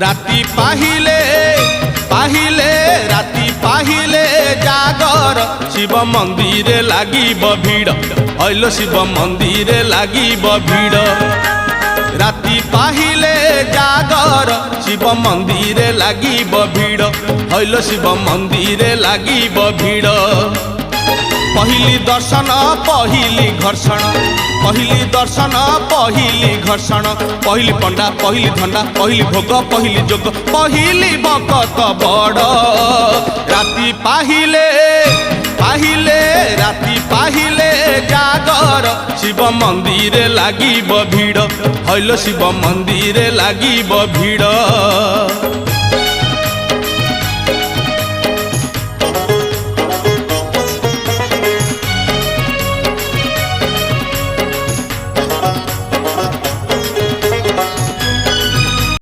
राति पाहिले पाहिले राति पाहिले जागर शिव मंदिर लागिब भीड़ हईल शिव मंदिर लागिब भीड़ राति पाहिले जागर शिव मंदिर लागिब भीड़ हईल शिव मंदिर लागिब भीड़ पहली दर्शन पहली घर्षण पहली दर्शन पहली घर्षण पहली पंडा पहली धंडा पहली भोग पहली जोग पहली भगत बड़ राति पाहिले पाहिले राति पाहिले जागर शिव मंदिर लागिब भीड़ हईल शिव मंदिर लागिब भीड़।